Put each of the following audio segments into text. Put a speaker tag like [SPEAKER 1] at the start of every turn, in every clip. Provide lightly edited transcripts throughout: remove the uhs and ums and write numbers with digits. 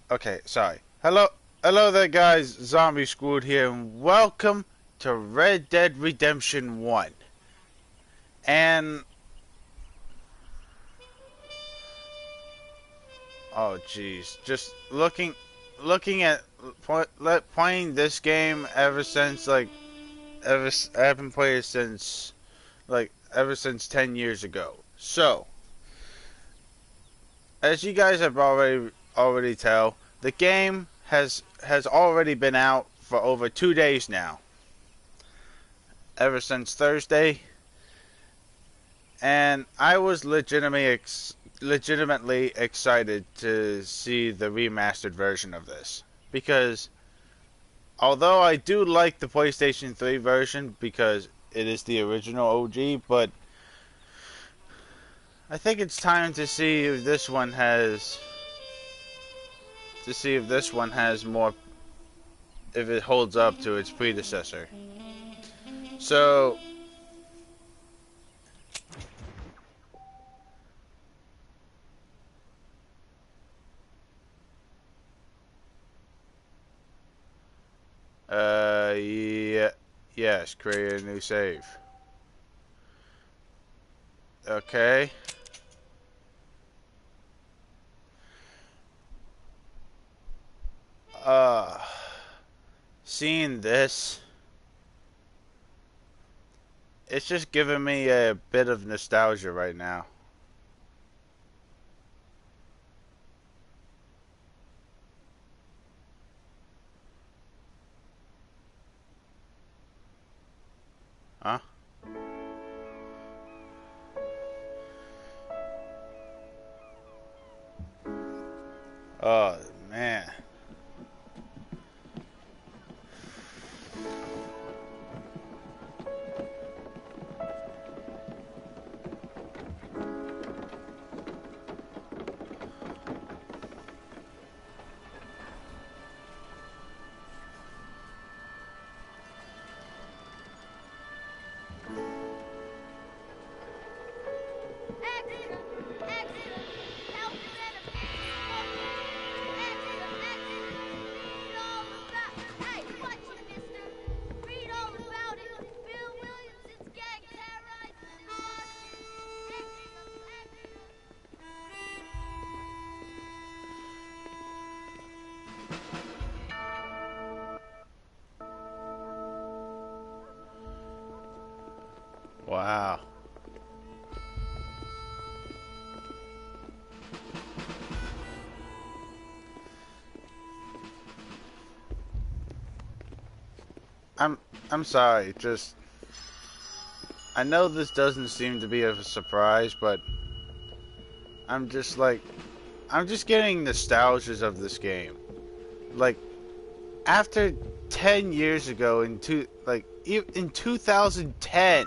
[SPEAKER 1] Okay, sorry. Hello there, guys. Zombiesqoud here, and welcome to Red Dead Redemption 1. And oh, jeez, just looking at playing this game ever since I've been playing it since ever since 10 years ago. So, as you guys have already tell, the game has already been out for over 2 days now. Ever since Thursday, and I was legitimately excited to see the remastered version of this because although I do like the PlayStation 3 version because it is the original OG, but I think it's time to see if this one has more, if it holds up to its predecessor. So yeah, yes, create a new save. Okay. Uh, Seeing this, it's just giving me a bit of nostalgia right now. Huh? Oh, man. Wow. I'm I'm sorry. Just I know this doesn't seem to be a surprise, but I'm just I'm just getting nostalgias of this game. Like after 10 years ago in 2010.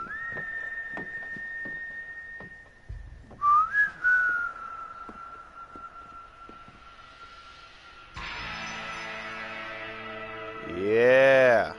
[SPEAKER 1] Yeah.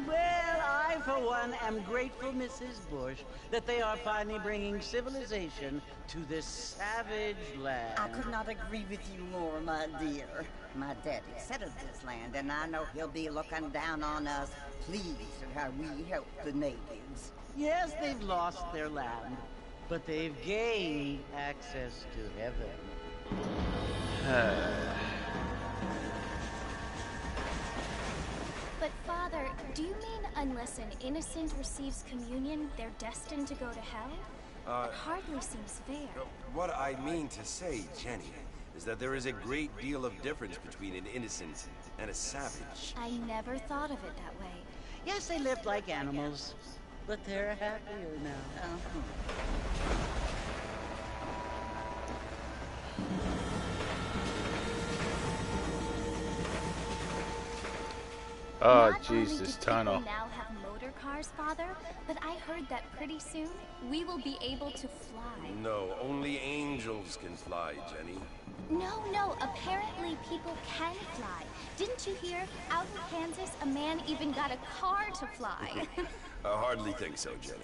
[SPEAKER 2] Well, I, for one, am grateful, Mrs. Bush, that they are finally bringing civilization to this savage land.
[SPEAKER 3] I could not agree with you more, my dear. My daddy settled this land, and I know he'll be looking down on us, pleased at how we help the natives.
[SPEAKER 2] Yes, they've lost their land, but they've gained access to heaven.
[SPEAKER 4] But Father, do you mean unless an innocent receives communion, they're destined to go to hell? It hardly seems fair.
[SPEAKER 5] What I mean to say, Jenny, is that there is a great deal of difference between an innocent and a savage.
[SPEAKER 4] I never thought of it that way.
[SPEAKER 2] Yes, they lived like animals, but they're happier now.
[SPEAKER 1] Oh,
[SPEAKER 4] Not
[SPEAKER 1] jeez,
[SPEAKER 4] only
[SPEAKER 1] this
[SPEAKER 4] do
[SPEAKER 1] tunnel.
[SPEAKER 4] people now have motor cars, Father, but I heard that pretty soon we will be able to fly.
[SPEAKER 5] No, only angels can fly, Jenny.
[SPEAKER 4] No, apparently people can fly. Didn't you hear? Out in Kansas, a man even got a car to fly.
[SPEAKER 5] I hardly think so, Jenny.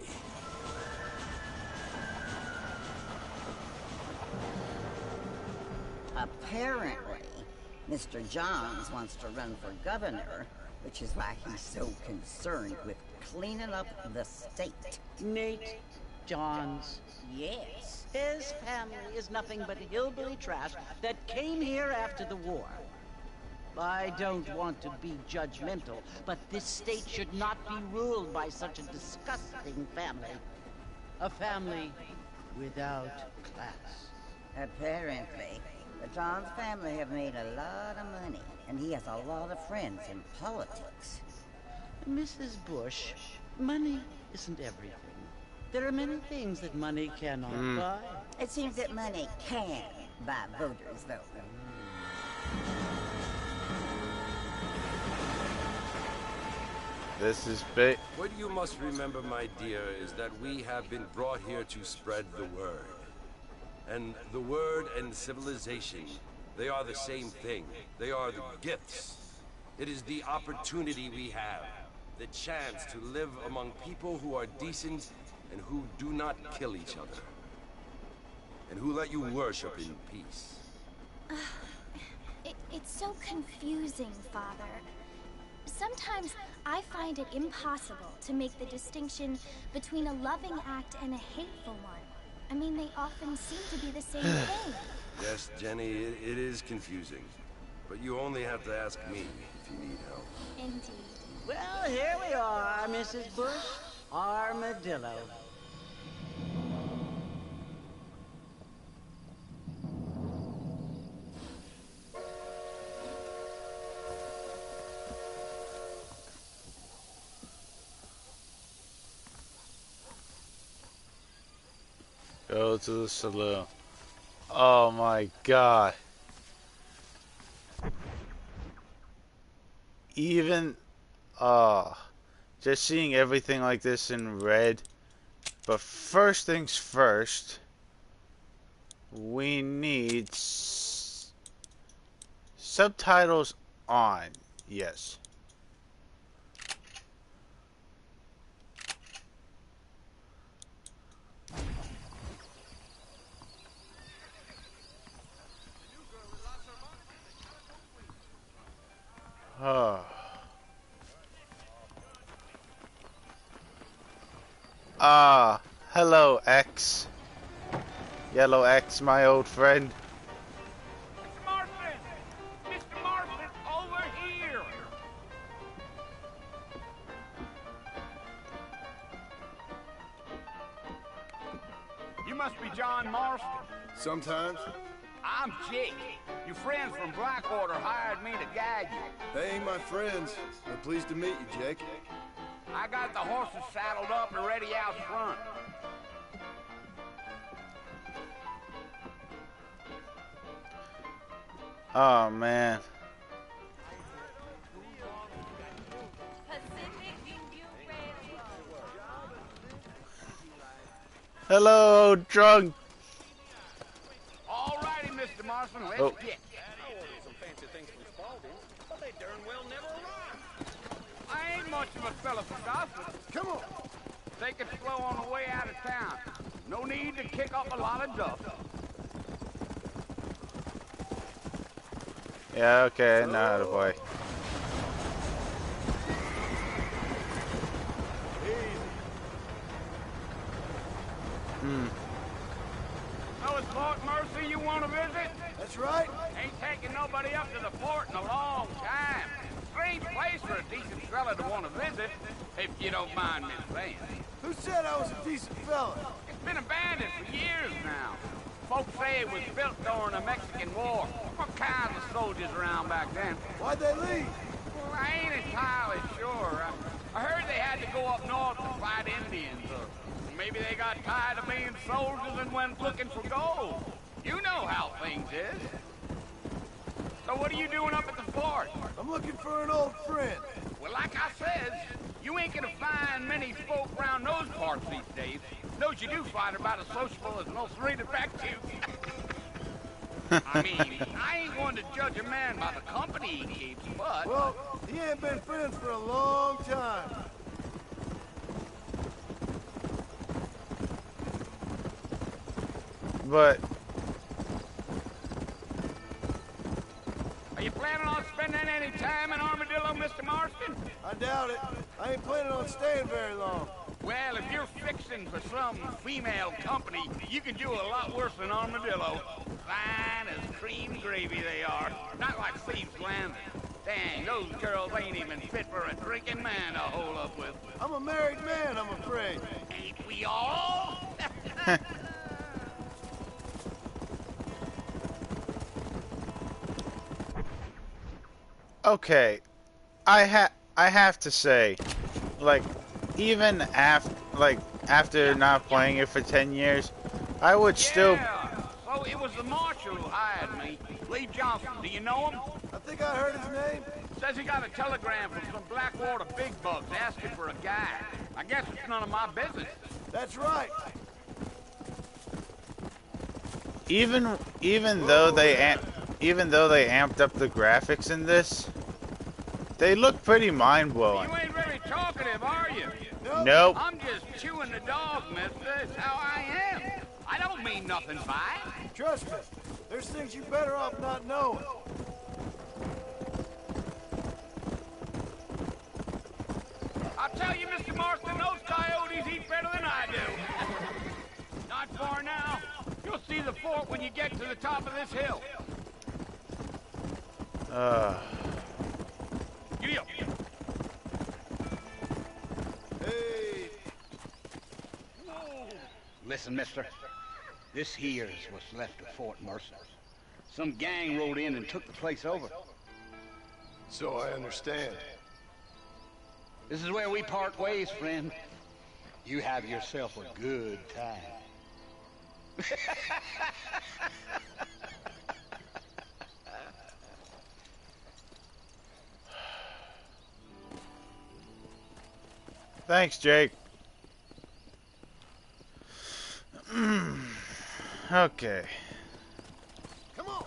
[SPEAKER 3] Apparently, Mr. Johns wants to run for governor, which is why he's so concerned with cleaning up the state.
[SPEAKER 2] Nate Johns, yes. His family is nothing but hillbilly trash that came here after the war. I don't want to be judgmental, but this state should not be ruled by such a disgusting family. A family without class.
[SPEAKER 3] Apparently, the Johns family have made a lot of money, and he has a lot of friends in politics.
[SPEAKER 2] Mrs. Bush, money isn't everything. There are many things that money cannot buy.
[SPEAKER 3] It seems that money can buy voters, though.
[SPEAKER 1] This is big.
[SPEAKER 5] What you must remember, my dear, is that we have been brought here to spread the word. And the word and civilization, they are the same thing. They are the gifts. It is the opportunity we have, the chance to live among people who are decent and who do not kill each other. And who let you worship in peace.
[SPEAKER 4] It's so confusing, Father. Sometimes I find it impossible to make the distinction between a loving act and a hateful one. I mean, they often seem to be the same thing.
[SPEAKER 5] Yes, Jenny, it is confusing. But you only have to ask me if you need help.
[SPEAKER 4] Indeed.
[SPEAKER 2] Well, here we are, Mrs. Bush. Armadillo.
[SPEAKER 1] Go to the saloon. Oh my god. Even, just seeing everything like this in red. But first things first, we need subtitles on. Yes. Hello, X. Yellow X, my old friend.
[SPEAKER 6] Mr. Marston! Mr. Marston, over here! You must be John Marston.
[SPEAKER 7] Sometimes.
[SPEAKER 6] I'm Jake. Your friends from Blackwater hired me to guide you.
[SPEAKER 7] They ain't my friends. I'm pleased to meet you, Jake.
[SPEAKER 6] I got the horses saddled up and ready out front.
[SPEAKER 1] Oh, man. Hello, drunk.
[SPEAKER 6] All righty, Mr. Marston, let's
[SPEAKER 1] Oh.
[SPEAKER 6] get.
[SPEAKER 8] Some fancy things from Spaulding, but they darn well never arrived.
[SPEAKER 6] I ain't much of a fella for gossip.
[SPEAKER 7] Come on.
[SPEAKER 6] Take it slow on the way out of town. No need to kick up a lot of dust.
[SPEAKER 1] Yeah, okay, now the boy.
[SPEAKER 6] Know it's Fort Mercy you want to visit?
[SPEAKER 7] That's right.
[SPEAKER 6] Ain't taking nobody up to the fort in a long time. Strange place for a decent fella to want to visit, if you don't mind me saying.
[SPEAKER 7] Who said I was a decent fella?
[SPEAKER 6] It's been abandoned for years now. Folks say it was built during the Mexican War. What kinds of soldiers around back then?
[SPEAKER 7] Why'd they leave?
[SPEAKER 6] Well, I ain't entirely sure. I heard they had to go up north to fight Indians, or maybe they got tired of being soldiers and went looking for gold. You know how things is. So what are you doing up at the fort?
[SPEAKER 7] I'm looking for an old friend.
[SPEAKER 6] Well, like I says, you ain't gonna find many folk around those parts these days. Those you do find are about as sociable as an old serene effective. I mean, I ain't going to judge a man by the company he keeps, but...
[SPEAKER 7] Well, he ain't been friends for a long time.
[SPEAKER 1] But
[SPEAKER 6] Are you planning on spending any time in Armadillo, Mr. Marston?
[SPEAKER 7] I doubt it. I ain't planning on staying very long.
[SPEAKER 6] Well, if you're fixing for some female company, you can do a lot worse than Armadillo. Fine as cream gravy they are. Not like Thieves' Landing. Dang, those girls ain't even fit for a drinking man to hole up with.
[SPEAKER 7] I'm a married man, I'm afraid.
[SPEAKER 6] Ain't we all?
[SPEAKER 1] okay, I have to say, like, even after not playing it for 10 years, I would still.
[SPEAKER 6] So it was the marshal who hired me. Lee Johnson, do you know him?
[SPEAKER 7] I think I heard his name.
[SPEAKER 6] Says he got a telegram from some Blackwater big bugs asking for a guy. I guess it's none of my business.
[SPEAKER 7] That's right.
[SPEAKER 1] Even though they amped up the graphics in this, they look pretty mind-blowing.
[SPEAKER 6] You ain't very talkative, are you?
[SPEAKER 1] Nope.
[SPEAKER 6] I'm just chewing the dog, mister. That's how I am. I don't mean nothing by it.
[SPEAKER 7] Trust me. There's things you better off not knowing.
[SPEAKER 6] I'll tell you, Mr. Marston, those coyotes eat better than I do. Not far now. You'll see the fort when you get to the top of this hill. Giddy up.
[SPEAKER 7] Hey.
[SPEAKER 6] Listen, mister. This here's what's left of Fort Mercer. Some gang rode in and took the place over.
[SPEAKER 7] So I understand.
[SPEAKER 6] This is where we part ways, friend. You have yourself a good time.
[SPEAKER 1] Thanks, Jake. Okay.
[SPEAKER 7] Come on.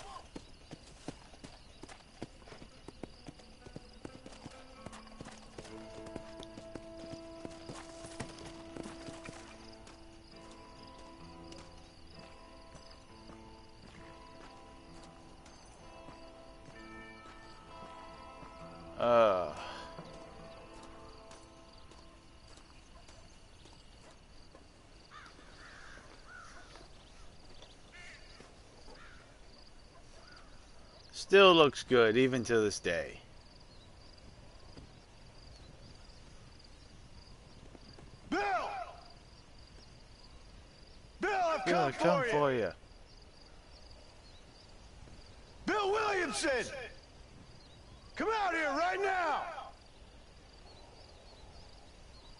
[SPEAKER 1] Still looks good, even to this day.
[SPEAKER 7] Bill! Bill, I've
[SPEAKER 1] Bill, I come for you.
[SPEAKER 7] Bill Williamson! Come out here right now!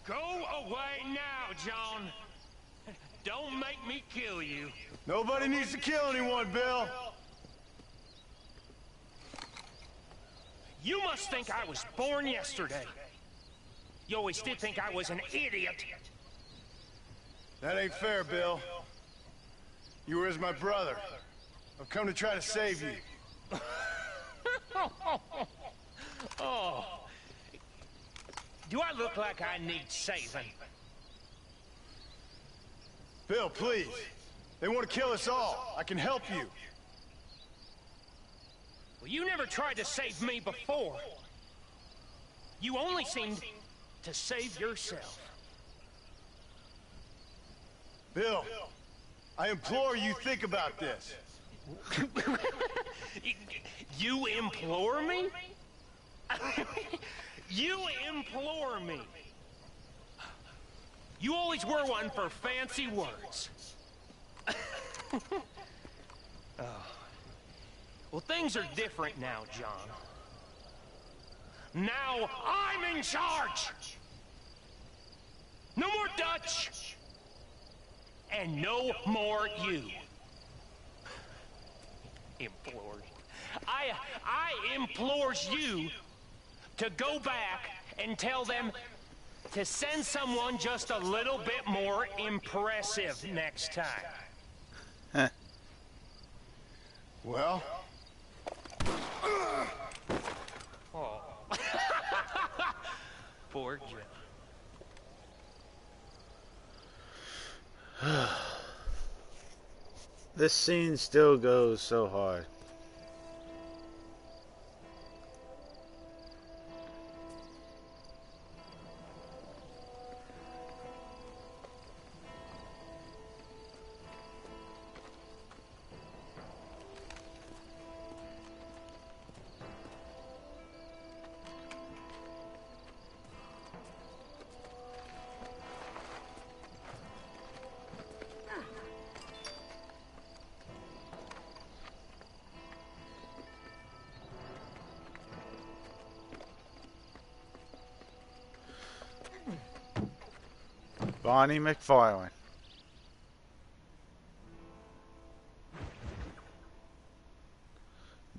[SPEAKER 8] Go away now, John. Don't make me kill you.
[SPEAKER 7] Nobody needs to kill anyone, Bill.
[SPEAKER 8] You must think I was born yesterday. You always did think I was an idiot.
[SPEAKER 7] That ain't fair, Bill. You were as my brother. I've come to try to save you.
[SPEAKER 8] Oh. Do I look like I need saving?
[SPEAKER 7] Bill, please. They want to kill us all. I can help you.
[SPEAKER 8] Well, you never tried to save me before. You only seemed to save yourself.
[SPEAKER 7] Bill, I implore you think about this.
[SPEAKER 8] You implore me? You implore me. You always were one for fancy words. Oh. Well, things are different now, John. Now I'm in charge! No more Dutch! And no more you. Implored. I implores you to go back and tell them to send someone just a little bit more impressive next time.
[SPEAKER 7] Well?
[SPEAKER 8] Oh. Poor Joe.
[SPEAKER 1] This scene still goes so hard. Bonnie McFarlane.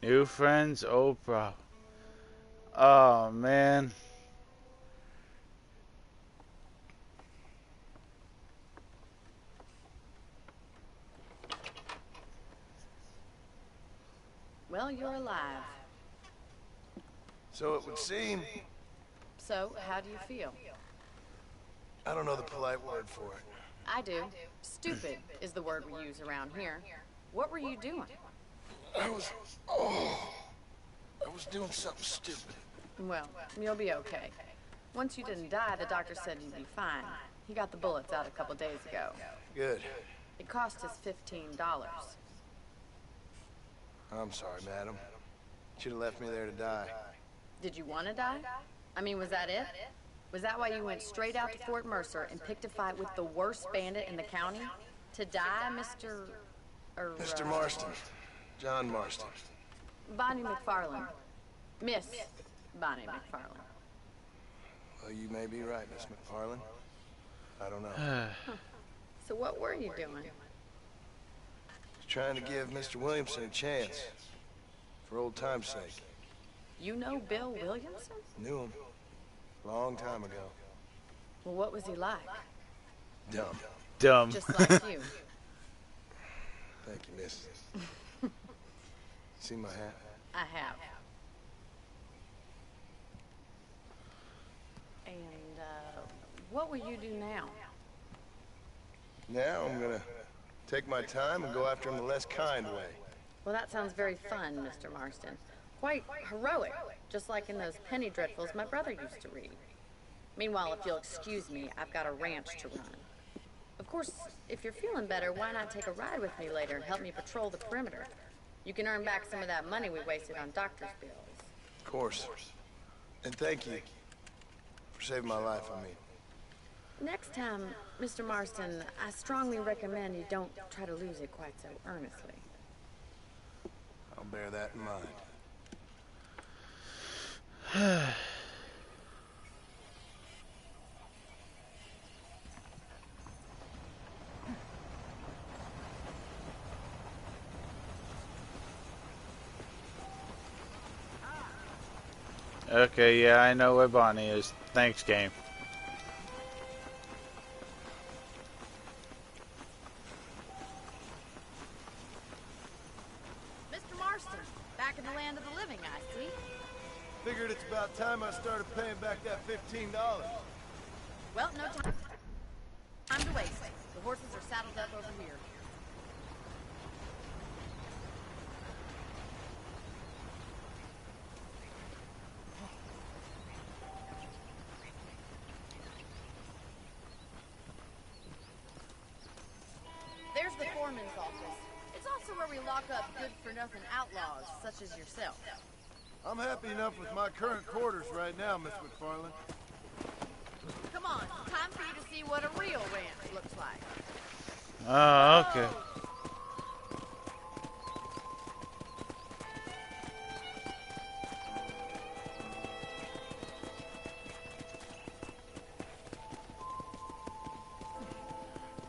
[SPEAKER 1] New friends, old problem. Oh, man.
[SPEAKER 9] Well, you're alive.
[SPEAKER 7] So it would seem.
[SPEAKER 9] So, how do you feel?
[SPEAKER 7] I don't know the polite word for it.
[SPEAKER 9] I do. Stupid is the word we use around here. What were you doing?
[SPEAKER 7] I was doing something stupid.
[SPEAKER 9] Well, you'll be okay. Once you didn't die, the doctor said you'd be fine. He got the bullets out a couple days ago.
[SPEAKER 7] Good.
[SPEAKER 9] It cost us $15.
[SPEAKER 7] I'm sorry, madam. Should have left me there to die.
[SPEAKER 9] Did you want to die? I mean, was that it? Was that why you went straight out to Fort Mercer and picked a fight with the worst bandit in the county? To die, Mr.
[SPEAKER 7] Mr. Marston. John Marston.
[SPEAKER 9] Bonnie McFarlane. Miss Bonnie McFarlane.
[SPEAKER 7] Well, you may be right, Miss McFarlane. I don't know.
[SPEAKER 9] So what were you doing?
[SPEAKER 7] Just trying to give Mr. Williamson a chance. For old time's sake.
[SPEAKER 9] You know Bill Williamson?
[SPEAKER 7] Knew him. Long time ago.
[SPEAKER 9] Well, what was he like?
[SPEAKER 7] Dumb.
[SPEAKER 1] Dumb.
[SPEAKER 9] Just like you.
[SPEAKER 7] Thank you, miss. See my hat?
[SPEAKER 9] I have. And, what will you do now?
[SPEAKER 7] Now I'm gonna take my time and go after him the less kind way.
[SPEAKER 9] Well, that sounds very fun, Mr. Marston. Quite heroic, just like in those penny dreadfuls my brother used to read. Meanwhile, if you'll excuse me, I've got a ranch to run. Of course, if you're feeling better, why not take a ride with me later and help me patrol the perimeter? You can earn back some of that money we wasted on doctor's bills.
[SPEAKER 7] Of course. And thank you for saving my life, I mean.
[SPEAKER 9] Next time, Mr. Marston, I strongly recommend you don't try to lose it quite so earnestly.
[SPEAKER 7] I'll bear that in mind.
[SPEAKER 1] Okay, yeah, I know where Bonnie is. Thanks, game.
[SPEAKER 9] Mr. Marston, back in the land of the living, I see.
[SPEAKER 7] Figured it's about time I started paying back that $15.
[SPEAKER 9] Well, no time to waste. The horses are saddled up over here. There's the foreman's office. It's also where we lock up good-for-nothing outlaws, such as yourself.
[SPEAKER 7] I'm happy enough with my current quarters right now, Miss McFarlane.
[SPEAKER 9] Come on, time for you to see what a real ranch looks like.
[SPEAKER 1] Oh, okay.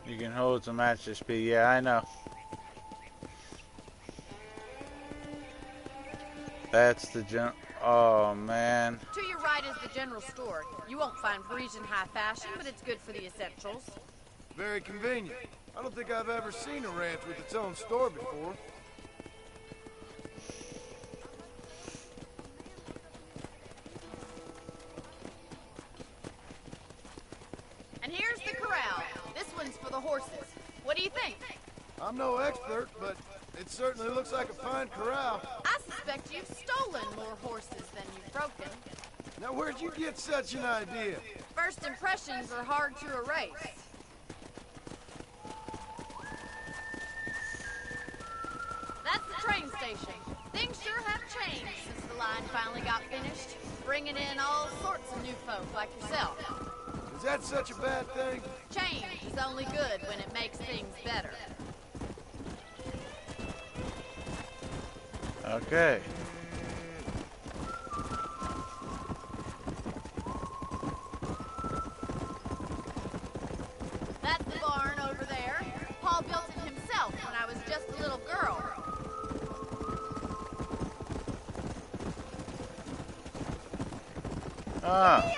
[SPEAKER 1] You can hold to match the speed. Yeah, I know. That's the gen. Oh man.
[SPEAKER 9] To your right is the general store. You won't find Parisian high fashion, but it's good for the essentials.
[SPEAKER 7] Very convenient. I don't think I've ever seen a ranch with its own store before.
[SPEAKER 9] And here's the corral. This one's for the horses. What do you think?
[SPEAKER 7] I'm no expert, but it certainly looks like a fine corral.
[SPEAKER 9] I suspect you've stolen more horses than you've broken.
[SPEAKER 7] Now, where'd you get such an idea?
[SPEAKER 9] First impressions are hard to erase. That's the train station. Things sure have changed since the line finally got finished, bringing in all sorts of new folk like yourself.
[SPEAKER 7] Is that such a bad thing?
[SPEAKER 9] Change is only good when it makes things better.
[SPEAKER 1] Okay.
[SPEAKER 9] That's the barn over there. Paul built it himself when I was just a little girl.
[SPEAKER 1] Ah.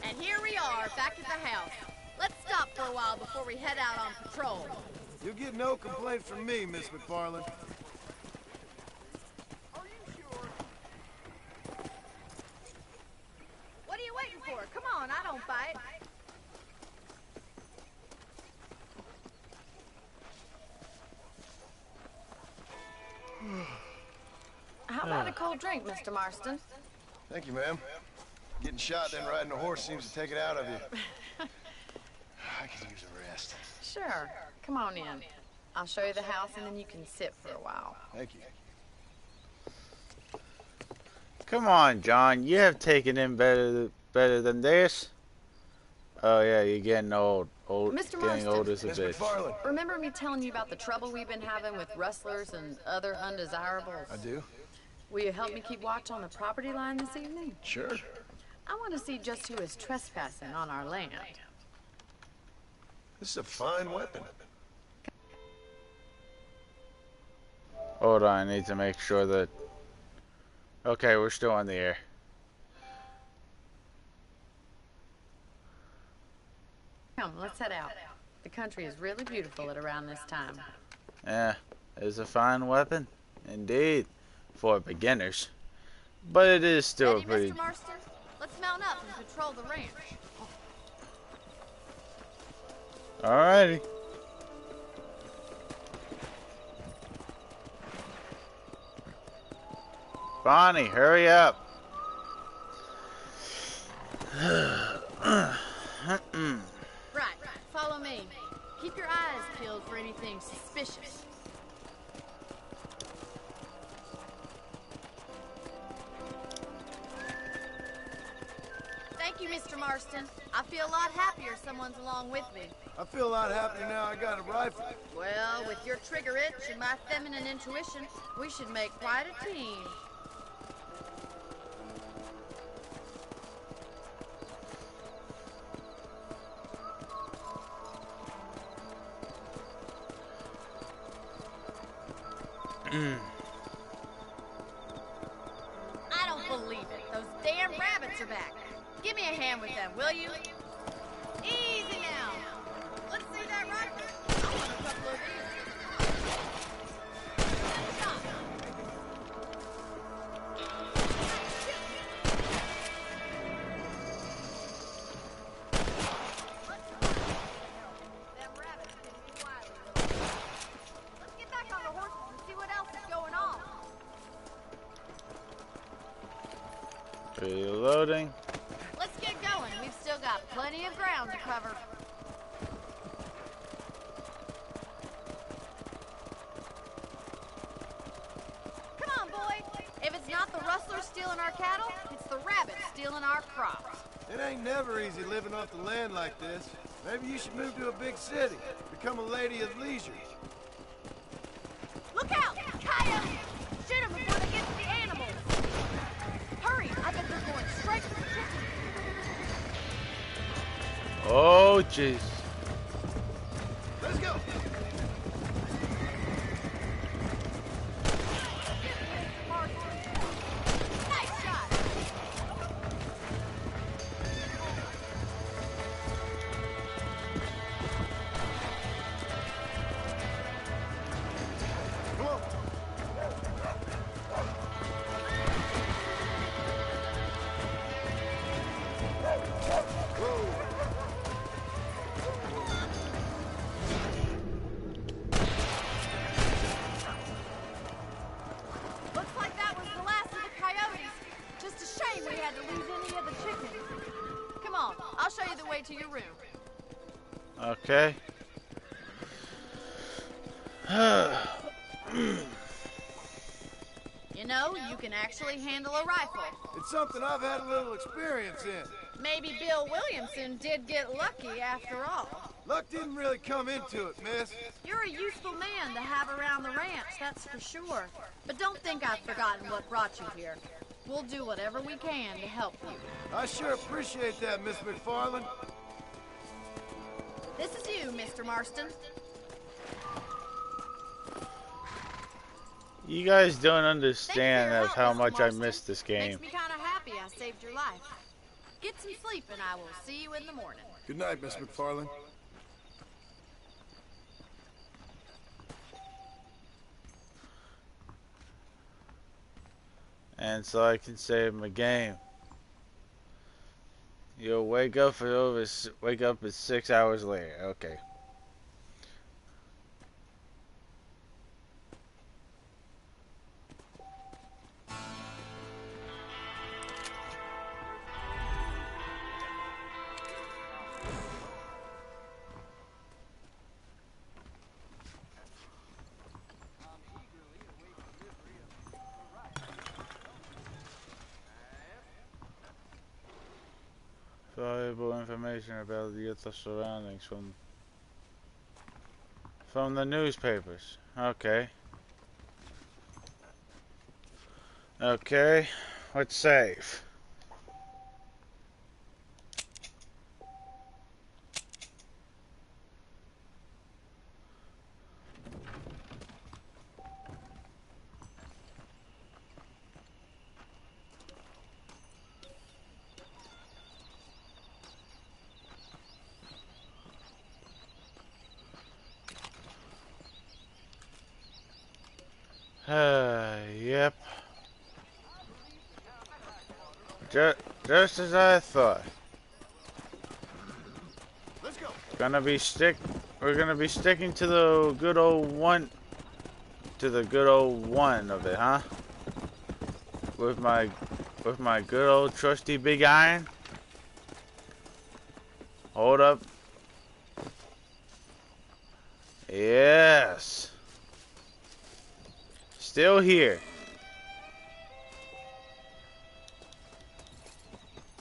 [SPEAKER 9] And here we are, back at the house. Let's stop for a while before we head out on patrol.
[SPEAKER 7] You'll get no complaints from me, Miss McFarland.
[SPEAKER 9] What are you waiting for? Come on, I don't bite. How about a cold drink, Mr. Marston?
[SPEAKER 7] Thank you, ma'am. Getting shot then riding a horse seems to take it out of you. I could use a rest.
[SPEAKER 9] Sure. Come on in. I'll show you the house and then you can sit for a while.
[SPEAKER 7] Thank you.
[SPEAKER 1] Come on, John. You have taken in better than this. Oh yeah, you're getting old.
[SPEAKER 9] Mr.
[SPEAKER 1] Getting
[SPEAKER 9] Marston.
[SPEAKER 1] old as a
[SPEAKER 7] Miss
[SPEAKER 1] bitch.
[SPEAKER 7] McFarland.
[SPEAKER 9] Remember me telling you about the trouble we've been having with rustlers and other undesirables?
[SPEAKER 7] I do.
[SPEAKER 9] Will you help me keep watch on the property line this evening?
[SPEAKER 7] Sure.
[SPEAKER 9] I want to see just who is trespassing on our land.
[SPEAKER 7] This is a fine weapon.
[SPEAKER 1] Hold on, I need to make sure that... Okay, we're still on the air.
[SPEAKER 9] Come, let's head out. The country is really beautiful at around this time.
[SPEAKER 1] Yeah, it's a fine weapon. Indeed. For beginners. But it is still
[SPEAKER 9] Ready,
[SPEAKER 1] pretty...
[SPEAKER 9] Mr. Marston? Let's mount up and patrol the ranch.
[SPEAKER 1] Alrighty. Bonnie, hurry up.
[SPEAKER 9] Right, follow me. Keep your eyes peeled for anything suspicious. Thank you, Mr. Marston. I feel a lot happier someone's along with me.
[SPEAKER 7] I feel a lot happier now I got a rifle.
[SPEAKER 9] Well, with your trigger itch and my feminine intuition, we should make quite a team. I don't believe it. Those damn rabbits are back. Give me a hand with them, will you? Easy now. Let's see that rifle. I want a couple of these. Stop. Them rabbits can be wily. Let's get back on the horses and see what else is going on.
[SPEAKER 1] Reloading.
[SPEAKER 9] Let's get going. We've still got plenty of ground to cover. Come on, boy. If it's not the rustlers stealing our cattle, it's the rabbits stealing our crops.
[SPEAKER 7] It ain't never easy living off the land like this. Maybe you should move to a big city. Become a lady of leisure.
[SPEAKER 9] Look out! Coyotes! Shoot them before they get to the animals. Hurry! I bet they're going straight for the kitchen.
[SPEAKER 1] Oh, jeez.
[SPEAKER 7] Let's go.
[SPEAKER 9] way to your room.
[SPEAKER 1] Okay.
[SPEAKER 9] You know, you can actually handle a rifle.
[SPEAKER 7] It's something I've had a little experience in.
[SPEAKER 9] Maybe Bill Williamson did get lucky after all.
[SPEAKER 7] Luck didn't really come into it, miss.
[SPEAKER 9] You're a useful man to have around the ranch, that's for sure. But don't think I've forgotten what brought you here. We'll do whatever we can to help you.
[SPEAKER 7] I sure appreciate that, Miss McFarland.
[SPEAKER 9] This is you, Mr. Marston.
[SPEAKER 1] You guys don't understand
[SPEAKER 9] Thank you
[SPEAKER 1] of
[SPEAKER 9] for your
[SPEAKER 1] how
[SPEAKER 9] help,
[SPEAKER 1] much
[SPEAKER 9] Mr.
[SPEAKER 1] I
[SPEAKER 9] Marston.
[SPEAKER 1] missed this game.
[SPEAKER 9] Makes me kind of happy I saved your life. Get some sleep and I will see you in the morning.
[SPEAKER 7] Good night, Miss McFarland.
[SPEAKER 1] And so I can save my game. You'll wake up at 6 hours later. Okay. Valuable information about the surroundings from the newspapers. Okay. Okay. Let's save. Yep. Just as I thought.
[SPEAKER 7] Let's go.
[SPEAKER 1] We're gonna be sticking to the good old one of it, huh? With my good old trusty big iron. Hold up. Yes. Still here.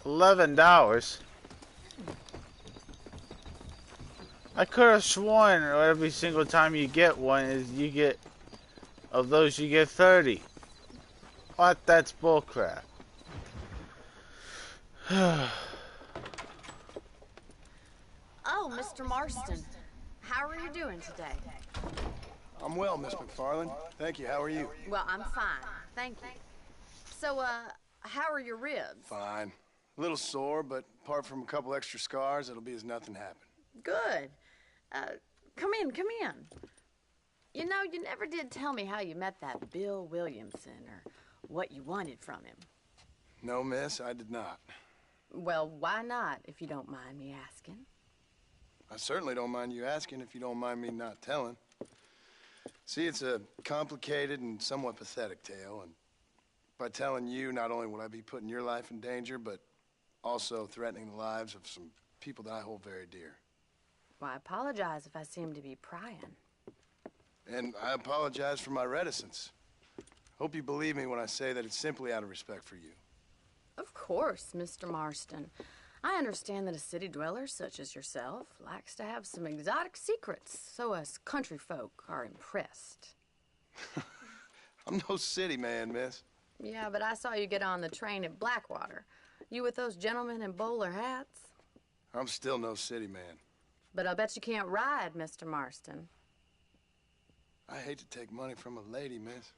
[SPEAKER 1] $11. I could have sworn every single time you get one you get 30. What? That's bullcrap.
[SPEAKER 9] Oh, Mr. Marston. How are you doing today?
[SPEAKER 7] I'm well, Miss McFarland. Thank you. How are you?
[SPEAKER 9] Well, I'm fine. Thank you. So, how are your ribs?
[SPEAKER 7] Fine. A little sore, but apart from a couple extra scars, it'll be as nothing happened.
[SPEAKER 9] Good. Come in. You know, you never did tell me how you met that Bill Williamson or what you wanted from him.
[SPEAKER 7] No, miss, I did not.
[SPEAKER 9] Well, why not, if you don't mind me asking?
[SPEAKER 7] I certainly don't mind you asking if you don't mind me not telling. See, it's a complicated and somewhat pathetic tale, and by telling you, not only will I be putting your life in danger, but also threatening the lives of some people that I hold very dear.
[SPEAKER 9] Well, I apologize if I seem to be prying.
[SPEAKER 7] And I apologize for my reticence. Hope you believe me when I say that it's simply out of respect for you.
[SPEAKER 9] Of course, Mr. Marston. I understand that a city dweller such as yourself likes to have some exotic secrets, so us country folk are impressed.
[SPEAKER 7] I'm no city man, miss.
[SPEAKER 9] Yeah, but I saw you get on the train at Blackwater. You with those gentlemen in bowler hats?
[SPEAKER 7] I'm still no city man.
[SPEAKER 9] But I'll bet you can't ride, Mr. Marston.
[SPEAKER 7] I hate to take money from a lady, miss.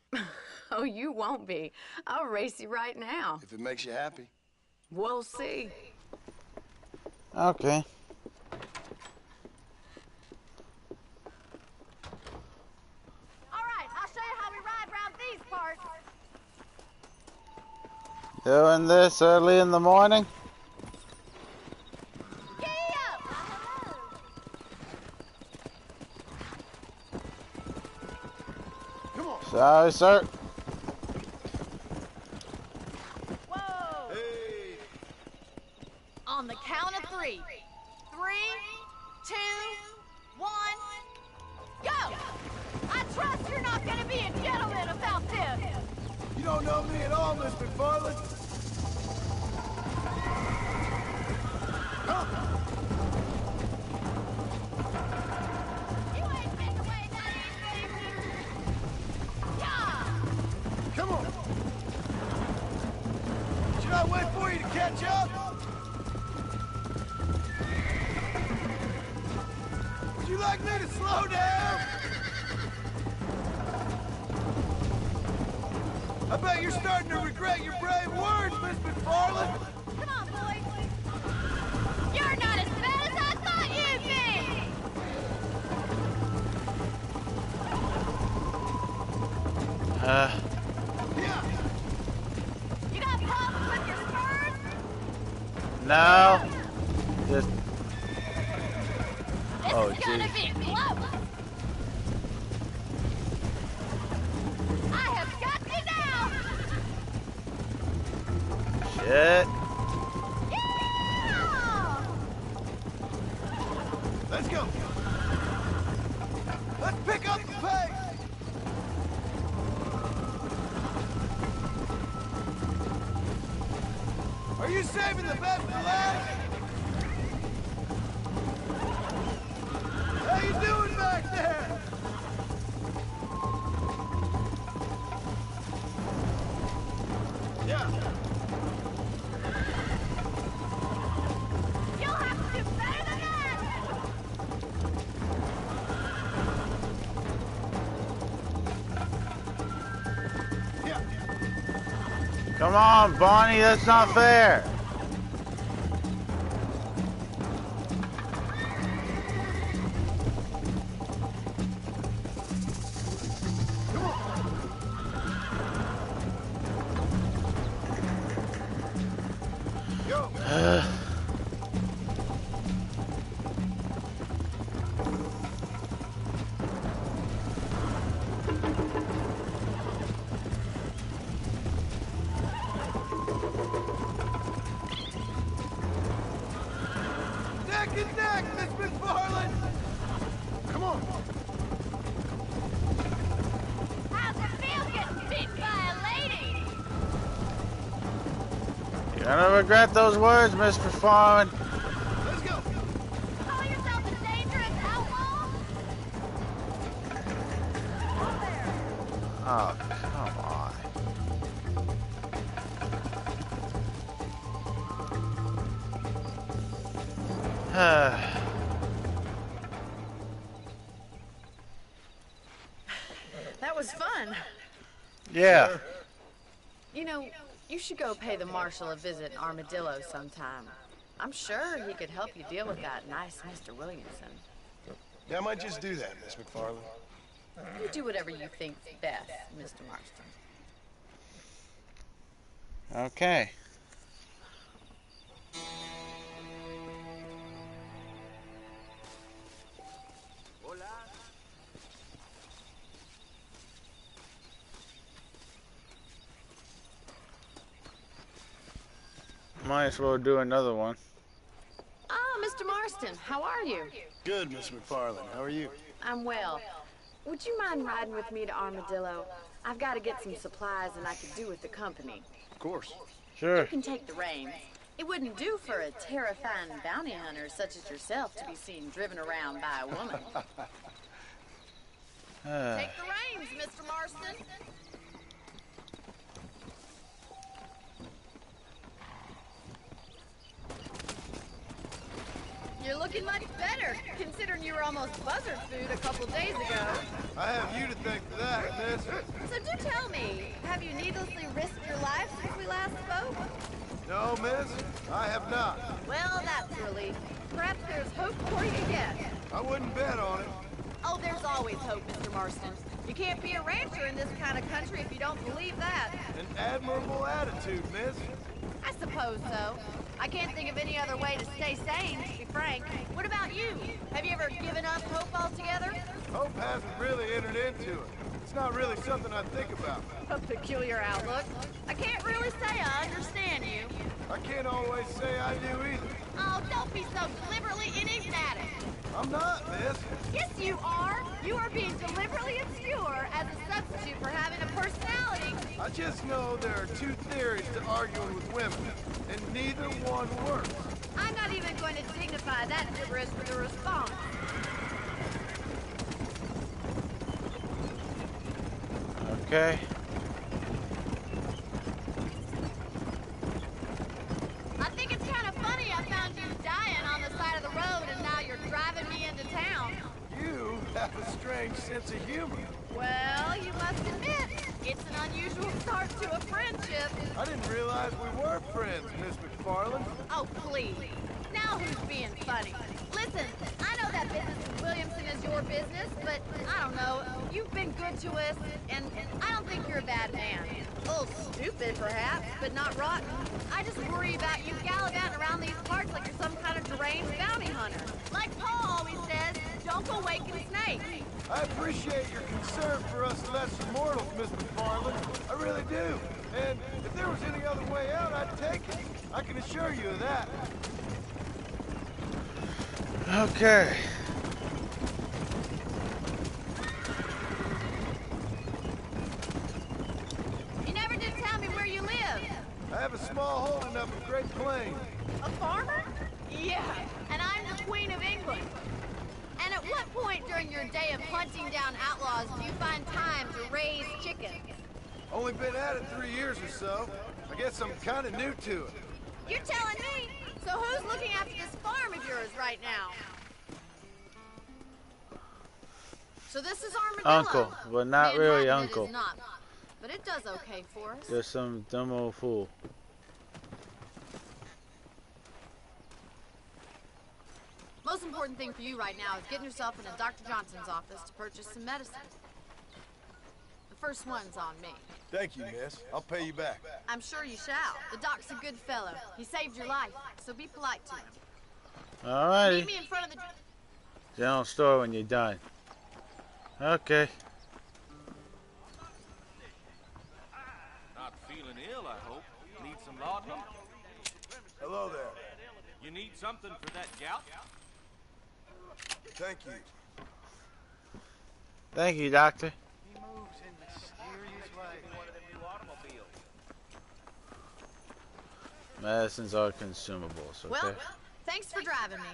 [SPEAKER 9] Oh, you won't be. I'll race you right now.
[SPEAKER 7] If it makes you happy.
[SPEAKER 9] We'll see.
[SPEAKER 1] Okay.
[SPEAKER 9] All right, I'll show you how we ride around these parts.
[SPEAKER 1] Doing this early in the morning?
[SPEAKER 9] Giddy up!
[SPEAKER 7] Come on.
[SPEAKER 1] Sorry, sir.
[SPEAKER 9] Whoa!
[SPEAKER 7] Hey.
[SPEAKER 9] On the count of 3.
[SPEAKER 10] 3, 2, 1, go! I trust you're not gonna be a gentleman about this.
[SPEAKER 7] You don't know me at all, Miss McFarland. Huh?
[SPEAKER 10] You ain't getting away that easy. Yeah!
[SPEAKER 7] Come on. Should I wait for you to catch up? Would you like me to slow down? I bet you're starting to regret your brave words, Miss McFarland.
[SPEAKER 10] Come on, boys. You're not as bad as I thought you'd be!
[SPEAKER 7] Yeah.
[SPEAKER 10] You got pops with your spurs?
[SPEAKER 1] No. Just.
[SPEAKER 10] This
[SPEAKER 1] Oh,
[SPEAKER 10] is gonna
[SPEAKER 1] jeez.
[SPEAKER 10] be close! I have got you now!
[SPEAKER 1] Shit.
[SPEAKER 10] Yeah!
[SPEAKER 7] Let's go. Let's pick up the pace. Are you saving the best for last? How you doing back there? Yeah.
[SPEAKER 10] You'll have to do better than that!
[SPEAKER 7] Yeah.
[SPEAKER 1] Come on, Bonnie. That's not fair.
[SPEAKER 7] Go. Neck and neck, Miss McFarland. Come on.
[SPEAKER 10] How's it feel getting beaten by a lady?
[SPEAKER 1] You're gonna regret those words, Mr. Farman.
[SPEAKER 7] Let's go.
[SPEAKER 10] Call yourself a dangerous outlaw? Up there.
[SPEAKER 1] Oh, come on.
[SPEAKER 9] That was fun.
[SPEAKER 1] Yeah.
[SPEAKER 9] You know, you should go pay the marshal a visit in Armadillo sometime. I'm sure he could help you deal with that nice Mr. Williamson.
[SPEAKER 7] Yeah, I might just do that, Miss McFarland.
[SPEAKER 9] You do whatever you think's best, Mr. Marston.
[SPEAKER 1] Okay. Might as well do another one.
[SPEAKER 9] Ah, Mr. Marston, how are you?
[SPEAKER 7] Good, Miss McFarland. How are you?
[SPEAKER 9] I'm well. Would you mind riding with me to Armadillo? I've got to get some supplies and I could do with the company.
[SPEAKER 7] Of course.
[SPEAKER 1] Sure.
[SPEAKER 9] You can take the reins. It wouldn't do for a terrifying bounty hunter such as yourself to be seen driven around by a woman. Take the reins, Mr. Marston. You're looking much better, considering you were almost buzzard food a couple days ago.
[SPEAKER 7] I have you to thank for that, miss.
[SPEAKER 9] So do tell me, have you needlessly risked your life since we last spoke?
[SPEAKER 7] No, miss, I have not.
[SPEAKER 9] Well, that's a relief. Perhaps there's hope for you yet.
[SPEAKER 7] I wouldn't bet on it.
[SPEAKER 9] Oh, there's always hope, Mr. Marston. You can't be a rancher in this kind of country if you don't believe that.
[SPEAKER 7] An admirable attitude, miss.
[SPEAKER 9] I suppose so. I can't think of any other way to stay sane, to be frank. What about you? Have you ever given up hope altogether?
[SPEAKER 7] Hope hasn't really entered into it. It's not really something I think about.
[SPEAKER 9] A peculiar outlook. I can't really say I understand you.
[SPEAKER 7] I can't always say I do either.
[SPEAKER 9] Oh, don't be so deliberately
[SPEAKER 7] I'm not, miss.
[SPEAKER 10] Yes, you are. You are being deliberately obscure as a substitute for having a personality.
[SPEAKER 7] I just know there are two theories to arguing with women, and neither one works.
[SPEAKER 10] I'm not even going to dignify that gibberish with a response.
[SPEAKER 1] Okay.
[SPEAKER 10] I think it's kind of funny I found you dying on the side of the road and now you're driving me into town.
[SPEAKER 7] You have a strange sense of humor.
[SPEAKER 10] Well, you must admit, it's an unusual start to a friendship.
[SPEAKER 7] I didn't realize we were friends, Miss McFarland.
[SPEAKER 10] Oh, please. Now who's being funny? Listen, I know that business with Williamson is your business, but I don't know. You've been good to us, and I don't think you're a bad man. A little stupid, perhaps, but not rotten. I just worry about you gallivanting around these parts like you're some kind of deranged bounty hunter. Like Paul always says, don't go waking snakes.
[SPEAKER 7] I appreciate your concern for us lesser mortals, Miss McFarland. I really do. And if there was any other way out, I'd take it. I can assure you of that.
[SPEAKER 1] Okay.
[SPEAKER 10] You never did tell me where you live.
[SPEAKER 7] I have a small holding up in Great Plains.
[SPEAKER 10] A farmer? Yeah, and I'm the Queen of England. And at what point during your day of hunting down outlaws do you find time to raise chickens?
[SPEAKER 7] Only been at it 3 years or so. I guess I'm kind of new to it.
[SPEAKER 10] You're telling me? So who's looking after this farm of yours right now? So this is Armadillo.
[SPEAKER 1] Uncle, but not really
[SPEAKER 10] Manhattan,
[SPEAKER 1] uncle.
[SPEAKER 10] It is not, but it does okay for us.
[SPEAKER 1] Just some dumb old fool.
[SPEAKER 9] Most important thing for you right now is getting yourself into Dr. Johnson's office to purchase some medicine. The first one's on me.
[SPEAKER 7] Thank you, miss. I'll pay you back.
[SPEAKER 9] I'm sure you shall. The doc's a good fellow. He saved your life, so be polite to him.
[SPEAKER 1] Alrighty.
[SPEAKER 9] Meet me in front of the...
[SPEAKER 1] General store when you're done. Okay.
[SPEAKER 11] Not feeling ill, I hope. Need some laudanum?
[SPEAKER 7] Hello there.
[SPEAKER 11] You need something for that gout?
[SPEAKER 7] Thank you.
[SPEAKER 1] Thank you, doctor.
[SPEAKER 11] He moves in mysterious ways. One of them new automobiles.
[SPEAKER 1] Medicines are consumables, okay?
[SPEAKER 9] Well, thanks for driving me.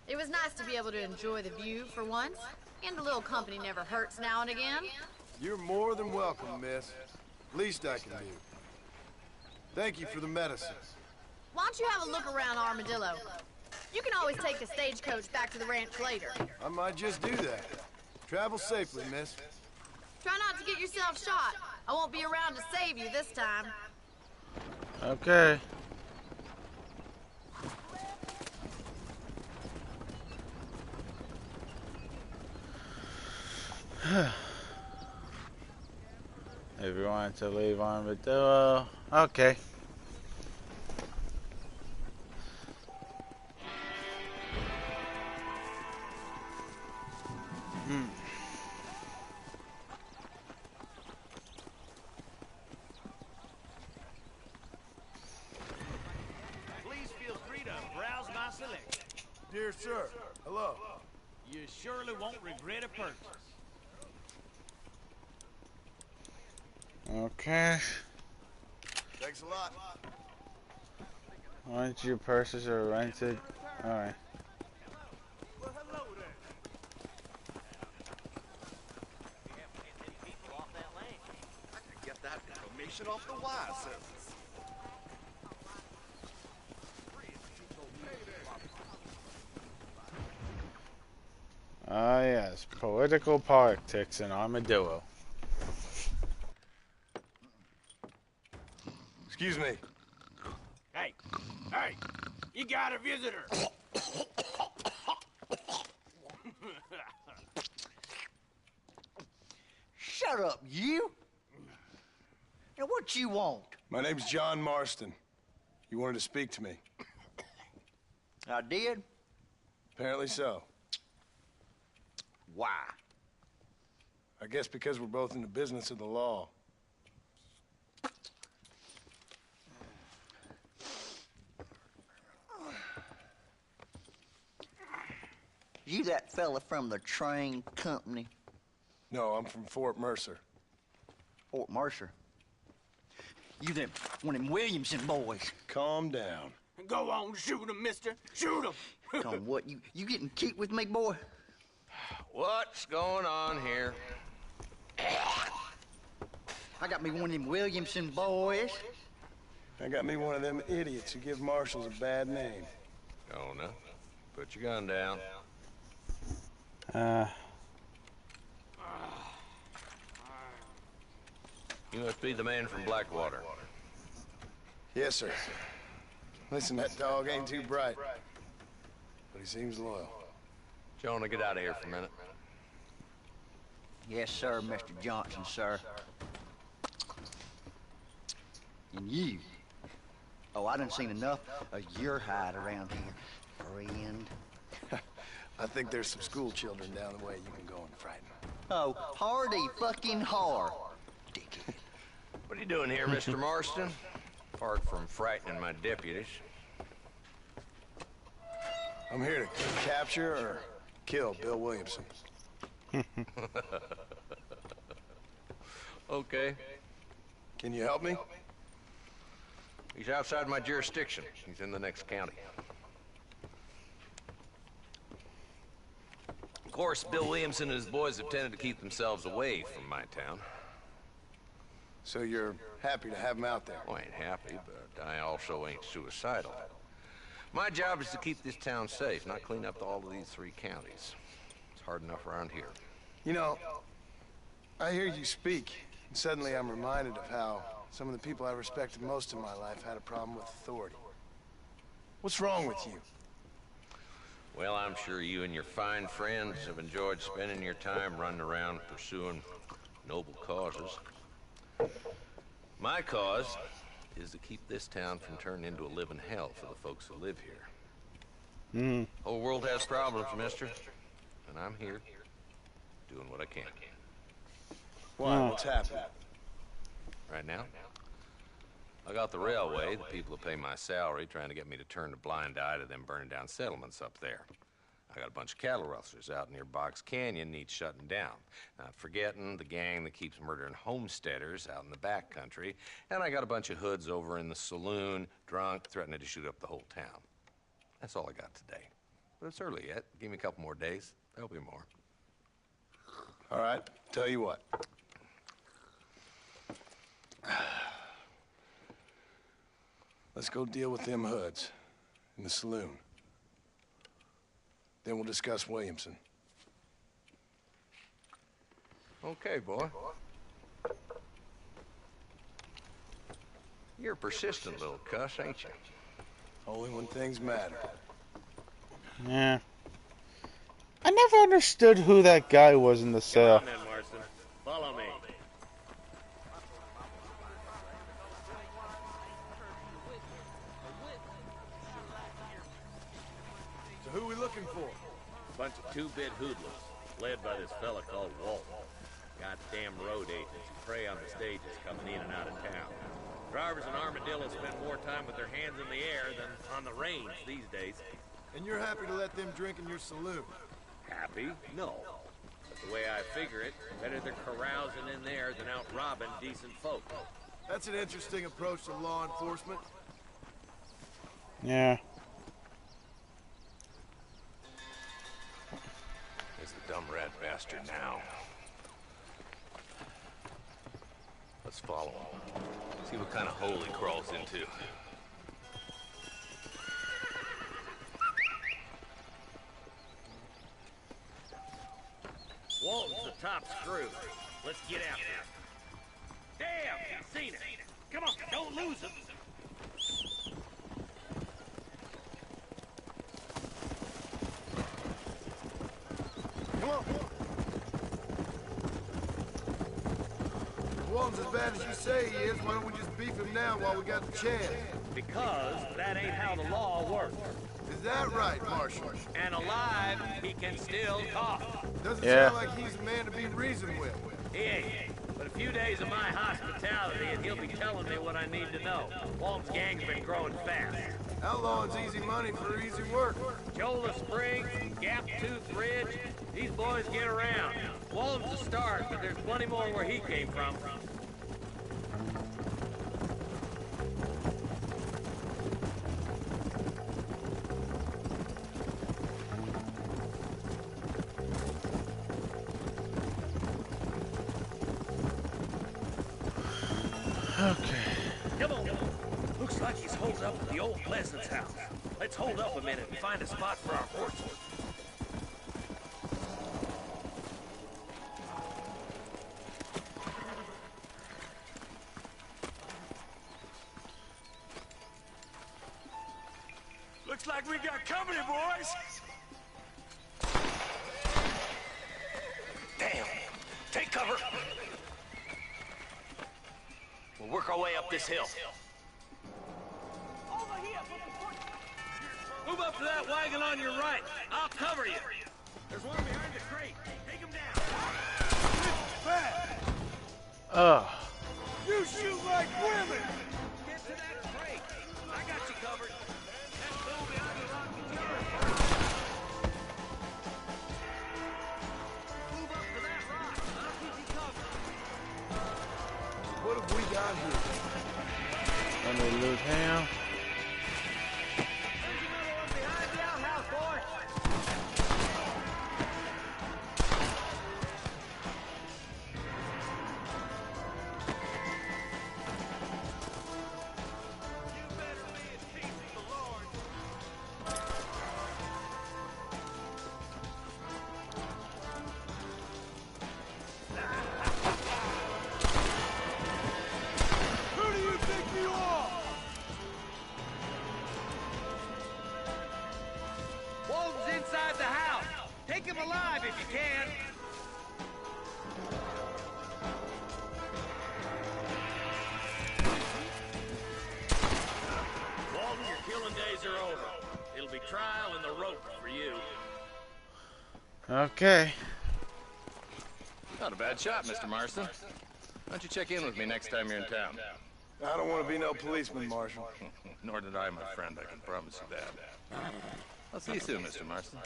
[SPEAKER 9] It was nice to be able to enjoy the view for once, and a little company never hurts now and again.
[SPEAKER 7] You're more than welcome, miss. Least I can do. Thank you for the medicine.
[SPEAKER 9] Why don't you have a look around Armadillo? You can always take the stagecoach back to the ranch later.
[SPEAKER 7] I might just do that. Travel safely, miss.
[SPEAKER 9] Try not to get yourself shot. I won't be around to save you this time.
[SPEAKER 1] Okay. If you want to leave Armadillo, okay.
[SPEAKER 11] Please feel free to browse my selection.
[SPEAKER 7] Dear sir, hello.
[SPEAKER 11] You surely won't regret a purchase.
[SPEAKER 1] Okay.
[SPEAKER 7] Thanks a lot.
[SPEAKER 1] Once your purses are rented, alright.
[SPEAKER 11] Well, hello there.
[SPEAKER 12] I could get that information off the wire service.
[SPEAKER 1] Ah yes, political politics in Armadillo.
[SPEAKER 7] Excuse me.
[SPEAKER 11] Hey, hey, you got a visitor.
[SPEAKER 13] Shut up, you! Now, what you want?
[SPEAKER 7] My name's John Marston. You wanted to speak to me.
[SPEAKER 13] I did?
[SPEAKER 7] Apparently so.
[SPEAKER 13] Why?
[SPEAKER 7] I guess because we're both in the business of the law.
[SPEAKER 13] You that fella from the train company?
[SPEAKER 7] No, I'm from Fort Mercer.
[SPEAKER 13] Fort Mercer? You them one of them Williamson boys.
[SPEAKER 7] Calm down.
[SPEAKER 11] Go on, shoot him, mister. Shoot him.
[SPEAKER 13] Come on, what? You getting cute with me, boy?
[SPEAKER 14] What's going on here?
[SPEAKER 13] I got me one of them Williamson boys.
[SPEAKER 7] I got me one of them idiots who give marshals a bad name.
[SPEAKER 14] Jonah, put your gun down. You must be the man from Blackwater.
[SPEAKER 7] Yes, sir. Listen, that dog ain't too bright, but he seems loyal.
[SPEAKER 14] Jonah, get out of here for a minute.
[SPEAKER 13] Yes, sir, Mr. Johnson, sir. And you. Oh, I done seen enough of your hide around here, friend.
[SPEAKER 7] I think there's some school children down the way you can go and frighten.
[SPEAKER 13] Oh, hardy fucking har. Dickhead.
[SPEAKER 14] What are you doing here, Mr. Marston? Apart from frightening my deputies.
[SPEAKER 7] I'm here to capture or kill Bill Williamson.
[SPEAKER 14] Okay.
[SPEAKER 7] Can you help me?
[SPEAKER 14] He's outside my jurisdiction. He's in the next county. Of course, Bill Williamson and his boys have tended to keep themselves away from my town.
[SPEAKER 7] So you're happy to have him out there?
[SPEAKER 14] Well, I ain't happy, but I also ain't suicidal. My job is to keep this town safe, not clean up all of these 3 counties. It's hard enough around here.
[SPEAKER 7] You know, I hear you speak, and suddenly I'm reminded of how some of the people I respected most in my life had a problem with authority. What's wrong with you?
[SPEAKER 14] Well, I'm sure you and your fine friends have enjoyed spending your time running around pursuing noble causes. My cause is to keep this town from turning into a living hell for the folks who live here. Whole world has problems, mister, and I'm here doing what I can.
[SPEAKER 7] Why? What's happening?
[SPEAKER 14] Right now, I got the railway, the people who pay my salary, trying to get me to turn a blind eye to them burning down settlements up there. I got a bunch of cattle rustlers out near Box Canyon needs shutting down. Not forgetting the gang that keeps murdering homesteaders out in the back country. And I got a bunch of hoods over in the saloon, drunk, threatening to shoot up the whole town. That's all I got today. But it's early yet. Give me a couple more days. There'll be more.
[SPEAKER 7] All right, tell you what. Let's go deal with them hoods in the saloon. Then we'll discuss Williamson.
[SPEAKER 14] Okay, boy. You're a persistent little cuss, ain't you?
[SPEAKER 7] Only when things matter.
[SPEAKER 1] Yeah. I never understood who that guy was in the cell.
[SPEAKER 11] Come on then, Marston. Follow me.
[SPEAKER 7] So who are we looking for?
[SPEAKER 11] Bunch of 2-bit hoodlums, led by this fella called Walt. Goddamn road agents who prey on the stages coming in and out of town. Drivers in Armadillo spend more time with their hands in the air than on the range these days.
[SPEAKER 7] And you're happy to let them drink in your saloon?
[SPEAKER 11] Happy? No. But the way I figure it, better they're carousing in there than out robbing decent folk.
[SPEAKER 7] That's an interesting approach to law enforcement.
[SPEAKER 1] Yeah.
[SPEAKER 14] It's the dumb rat bastard now. Let's follow him. See what kind of hole he crawls into.
[SPEAKER 11] Walton's the top screw. Let's get out there. Damn, he's seen it. Come on, don't lose him.
[SPEAKER 7] Come on. If Walton's as bad as you say he is, why don't we just beef him now while we got the chance?
[SPEAKER 11] Because that ain't how the law works.
[SPEAKER 7] Is that right, Marshal?
[SPEAKER 11] And alive, he can still talk.
[SPEAKER 7] Doesn't sound like he's a man to be reasoned with.
[SPEAKER 11] He ain't. But a few days of my hospitality and he'll be telling me what I need to know. Walton's gang's been growing fast.
[SPEAKER 7] Outlawing's easy money for easy work.
[SPEAKER 11] Jola Springs, Gap Tooth Ridge, these boys get around. Walton's the start, but there's plenty more where he came from. Come on. Looks like he's holding up at the old Pleasance house. Let's hold up a minute and find a spot for our horses.
[SPEAKER 6] Looks like we got company, boys.
[SPEAKER 11] Damn. Take cover. We'll work our way up this hill. Move up to that wagon on your right. I'll cover you. There's one behind the crate. Take him down.
[SPEAKER 1] Ugh.
[SPEAKER 6] You shoot like women.
[SPEAKER 11] Get to that crate. I got you covered. That fool behind the rock is yours. Move up to that rock. I'll keep you covered.
[SPEAKER 7] What have we got here?
[SPEAKER 1] Let me lose him.
[SPEAKER 11] Inside the house. Take him alive if you can. Walton, your killing days are over. It'll be trial and the rope for you.
[SPEAKER 1] Okay.
[SPEAKER 14] Not a bad shot, Mr. Marston. Why don't you check in with me next time you're in town?
[SPEAKER 7] I don't want to be no policeman, Marshal.
[SPEAKER 14] Nor did I, my friend. I can promise you that. I'll see you soon, Mr. Marston.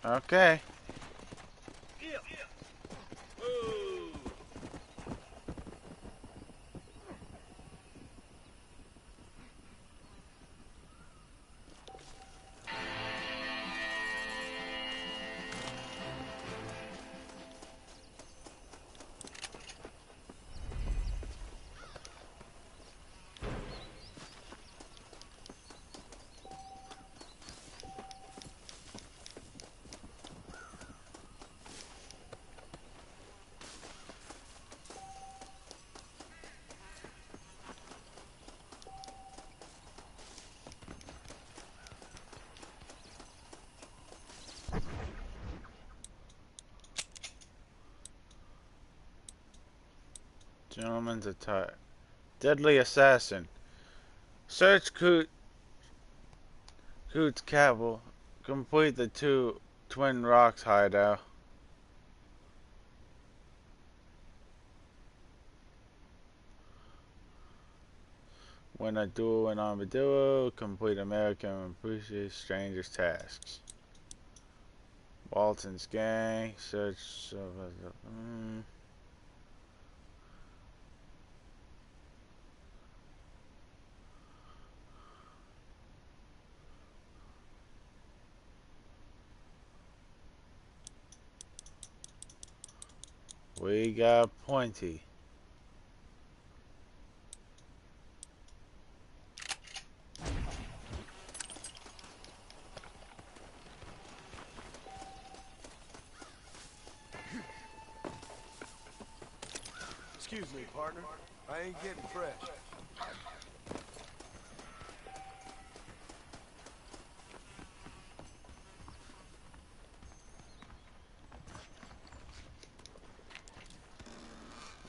[SPEAKER 1] Okay. Gentleman's attire. Deadly assassin. Search Coot's cabin. Complete the Twin Rocks hideout. Win a duel in Armadillo. Complete American Appreciate Strangers tasks. Walton's gang. Search. We got Pointy.
[SPEAKER 7] Excuse me, partner. I ain't getting fresh.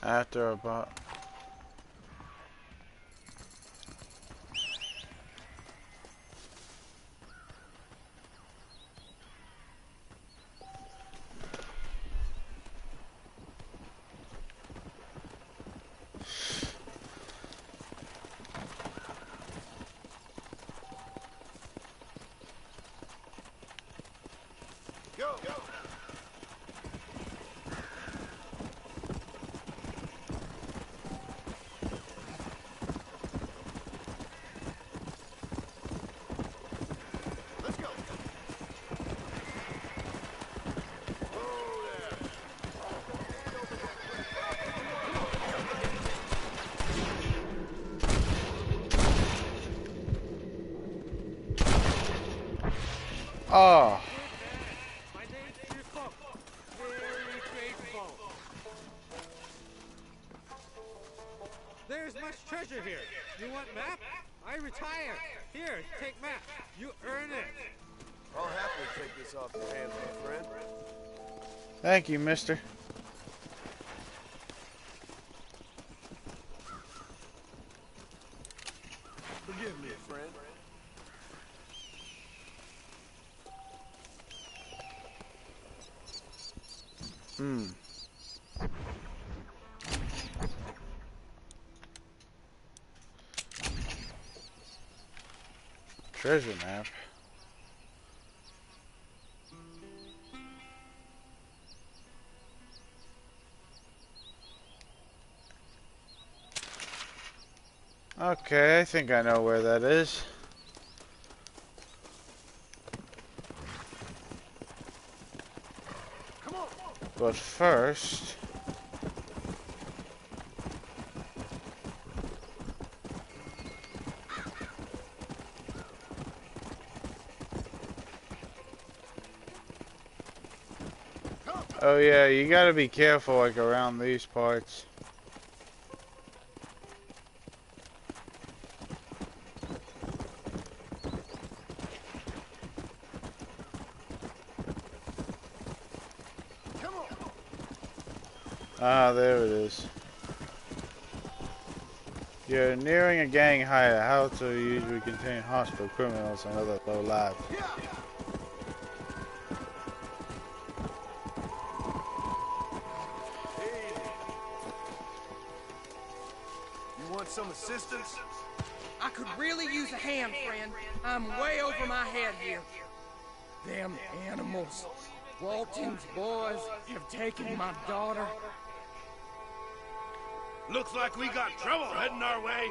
[SPEAKER 1] After about Oh.
[SPEAKER 8] My name's Cook. Very faithful. There's much treasure here. You want map? I retire. Here, take map. You earn it.
[SPEAKER 12] I'll happily take this off your hands, my friend.
[SPEAKER 1] Thank you, mister.
[SPEAKER 12] Forgive me, friend.
[SPEAKER 1] Treasure map. Okay, I think I know where that is.
[SPEAKER 12] Come on.
[SPEAKER 1] But first... Oh yeah, you gotta be careful like around these parts.
[SPEAKER 12] Come on.
[SPEAKER 1] Ah, there it is. You're nearing a gang hideout. Houses usually contain hostile criminals and other low lives.
[SPEAKER 12] You want some assistance?
[SPEAKER 15] I could really use a hand, friend. I'm way over my head here. Them animals. Walton's boys have taken my daughter.
[SPEAKER 6] Looks like we got trouble heading our way.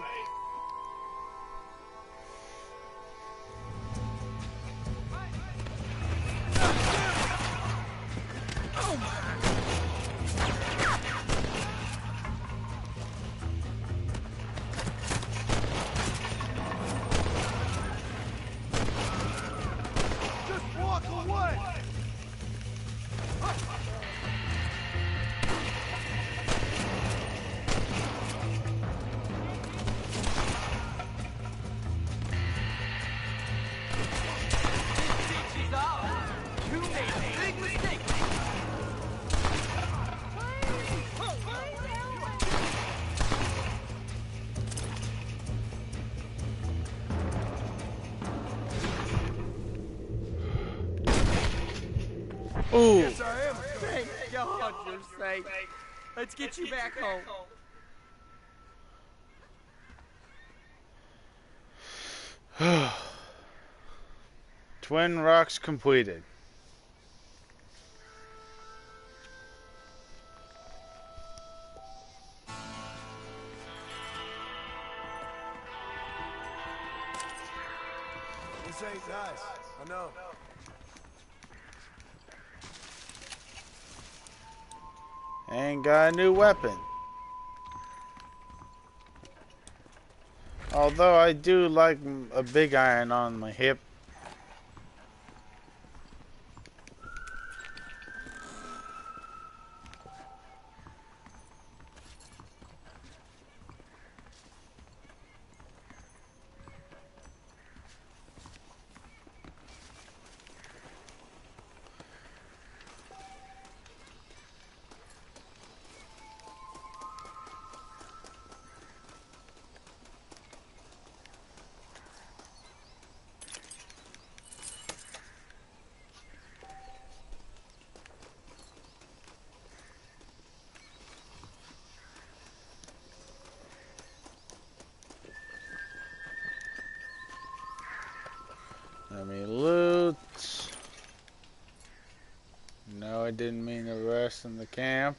[SPEAKER 12] Just walk away!
[SPEAKER 1] Ooh.
[SPEAKER 12] Yes, I am.
[SPEAKER 15] Thank God you're safe. Let's get you back home.
[SPEAKER 1] Twin rocks completed.
[SPEAKER 12] This ain't nice. I know.
[SPEAKER 1] And got a new weapon. Although I do like a big iron on my hip. No, I didn't mean to rest in the camp.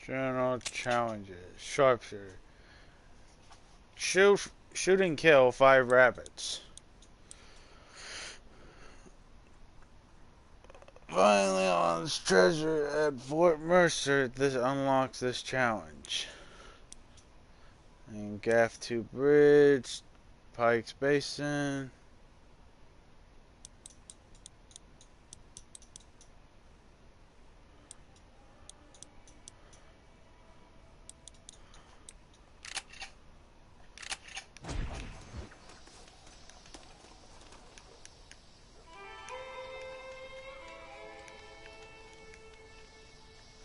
[SPEAKER 1] General challenges. Sharpshooter. Shoot and kill 5 rabbits. Finally on this treasure at Fort Mercer. This unlocks this challenge. And Gaff 2 Bridge. Pike's Basin.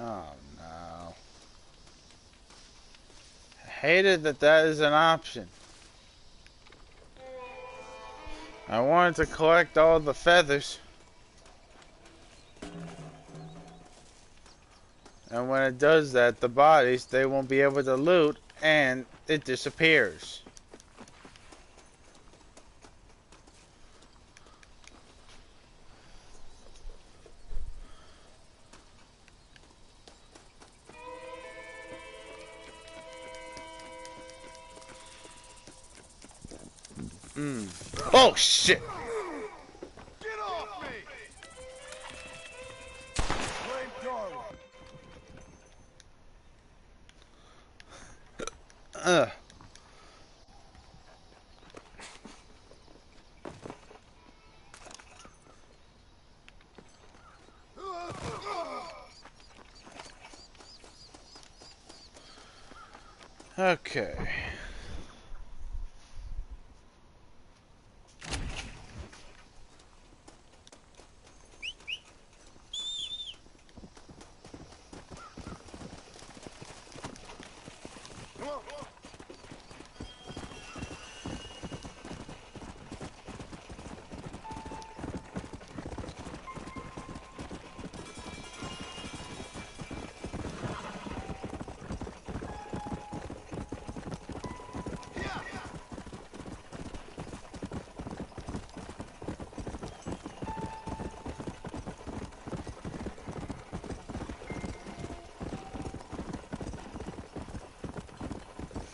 [SPEAKER 1] Oh no. I hated that is an option. I wanted to collect all the feathers. And when it does that, the bodies, they won't be able to loot and it disappears. Oh shit!
[SPEAKER 12] Get off me! Blame Darwin.
[SPEAKER 1] Okay.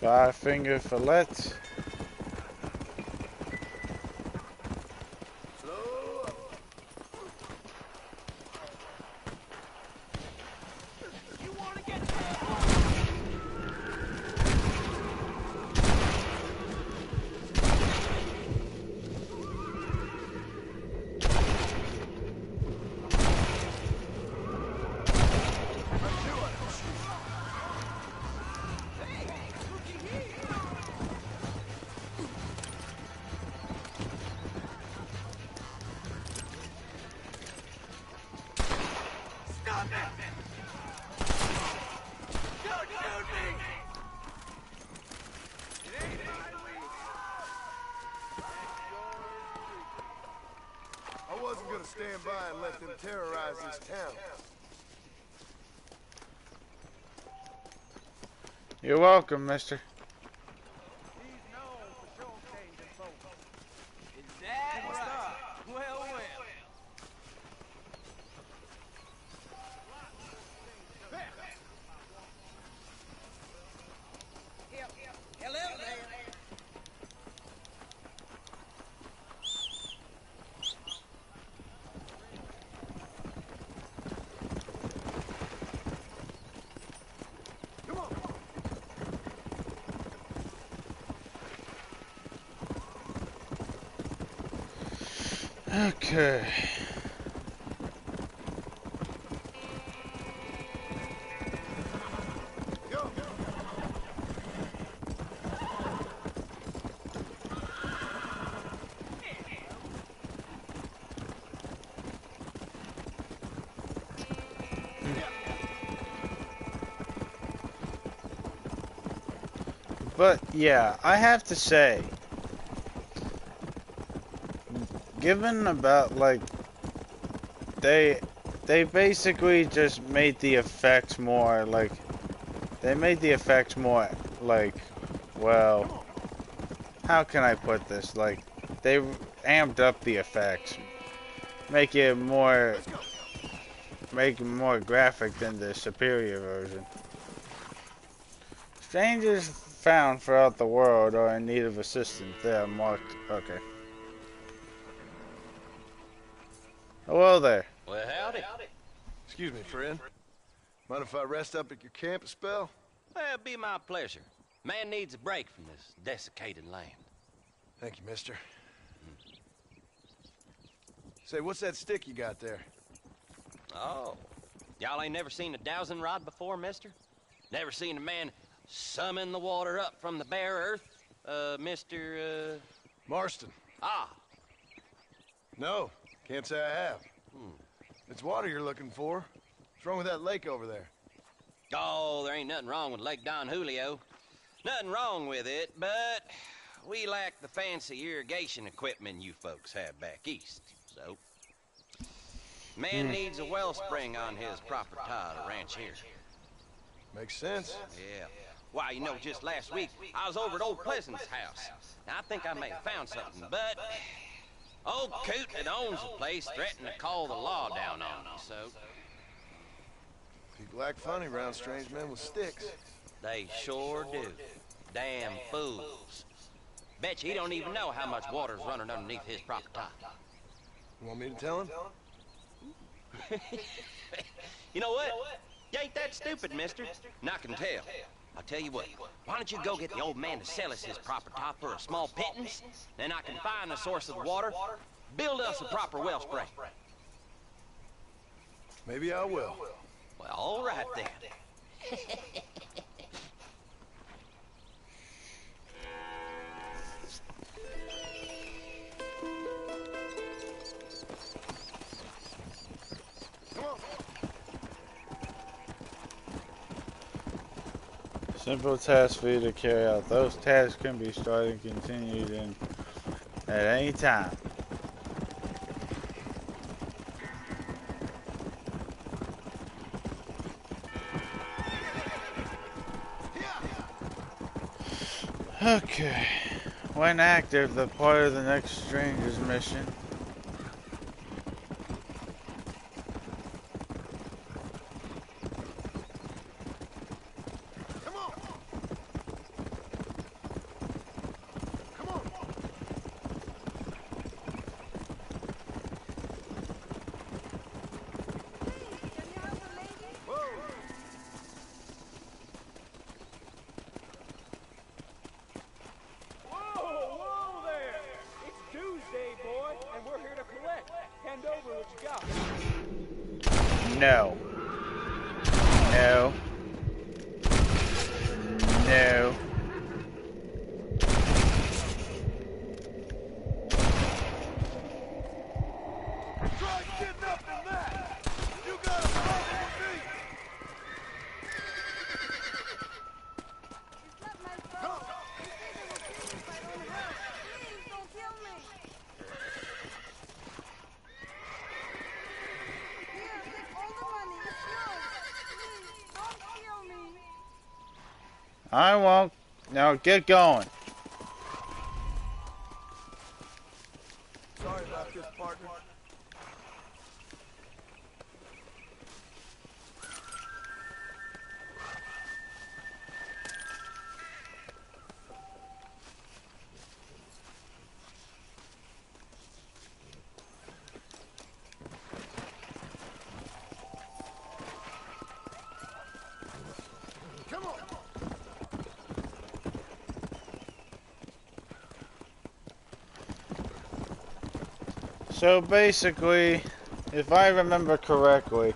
[SPEAKER 1] Five-finger fillet.
[SPEAKER 12] I wasn't gonna stand by and let them terrorize this town.
[SPEAKER 1] You're welcome, mister.
[SPEAKER 6] Is that right? Well, well.
[SPEAKER 1] Okay. But yeah, I have to say, given about like they basically just made the effects more like like, well, how can I put this? Like they amped up the effects, make it more graphic than the superior version. Strangers found throughout the world are in need of assistance. They are marked. Okay. Hello there.
[SPEAKER 11] Well, howdy.
[SPEAKER 7] Excuse me, friend. Mind if I rest up at your camp a spell?
[SPEAKER 11] Well, it'd be my pleasure. Man needs a break from this desiccated land.
[SPEAKER 7] Thank you, mister. Say, what's that stick you got there?
[SPEAKER 11] Oh. Y'all ain't never seen a dowsing rod before, mister? Never seen a man summon the water up from the bare earth? Mr.
[SPEAKER 7] Marston.
[SPEAKER 11] Ah.
[SPEAKER 7] No, can't say I have. It's water you're looking for. What's wrong with that lake over there?
[SPEAKER 11] Oh, there ain't nothing wrong with Lake Don Julio. Nothing wrong with it, but we lack the fancy irrigation equipment you folks have back east, so... Man needs a wellspring on his property to ranch here.
[SPEAKER 7] Makes sense.
[SPEAKER 11] Yeah. Why, you know, just last week, I was over at old Pleasant's house. Now, I think I may have found something, but... Old Coot that owns the place threatened to call the law down on me, so...
[SPEAKER 7] People act funny around strange men with sticks.
[SPEAKER 11] They sure do. Damn fools. Bet you he don't even know how much water's running underneath his property.
[SPEAKER 7] You want me to tell him?
[SPEAKER 11] You know what? You ain't that stupid, mister. And I can tell. I'll tell you what. Why don't you go get the old man to sell us his property for a small pittance? Then I can find the source of the water, build us a proper wellspring.
[SPEAKER 7] Maybe I will.
[SPEAKER 11] Well, all right then.
[SPEAKER 1] Simple tasks for you to carry out. Those tasks can be started and continued at any time. Okay. When active, the part of the next stranger's mission. No. No. No.
[SPEAKER 12] Try getting up in that! You got a problem with me!
[SPEAKER 1] I won't. Now get going.
[SPEAKER 12] Sorry about this, partner. Come on!
[SPEAKER 1] So basically, if I remember correctly,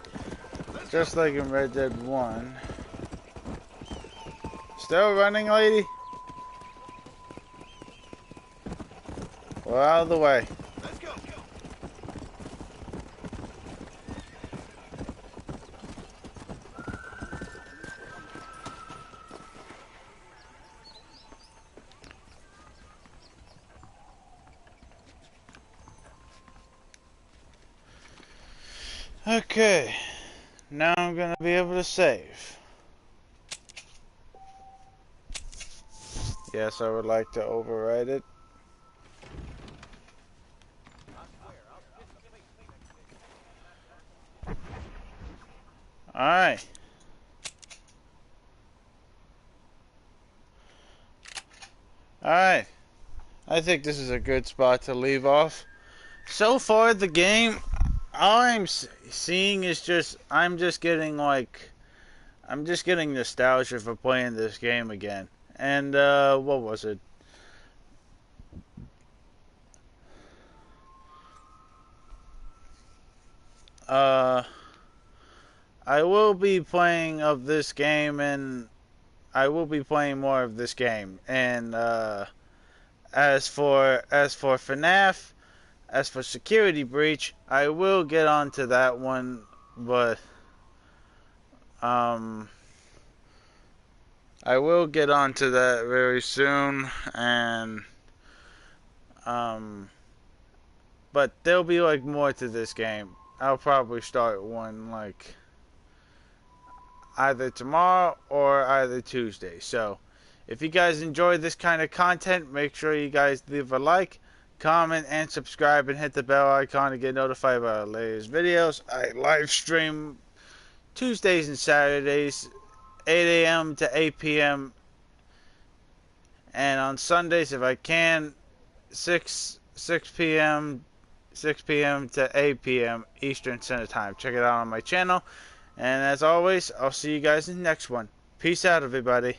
[SPEAKER 1] just like in Red Dead 1... Still running, lady? Well, out of the way.
[SPEAKER 12] Let's go.
[SPEAKER 1] Okay. Now I'm gonna be able to save. Yes, I would like to override it. Alright. Alright. I think this is a good spot to leave off. So far, the game, all I'm seeing is just, I'm just getting nostalgia for playing this game again. And, what was it? I will be playing of this game, and I will be playing more of this game. And as for FNAF, as for Security Breach, I will get onto that one, but I will get onto that very soon, and but there'll be like more to this game. I'll probably start one like either tomorrow or either Tuesday. So, if you guys enjoy this kind of content, make sure you guys leave a like, comment, and subscribe, and hit the bell icon to get notified about our latest videos. I live stream Tuesdays and Saturdays, 8 a.m. to 8 p.m. And on Sundays, if I can, 6 p.m. to 8 p.m. Eastern Standard Time. Check it out on my channel. And as always, I'll see you guys in the next one. Peace out, everybody.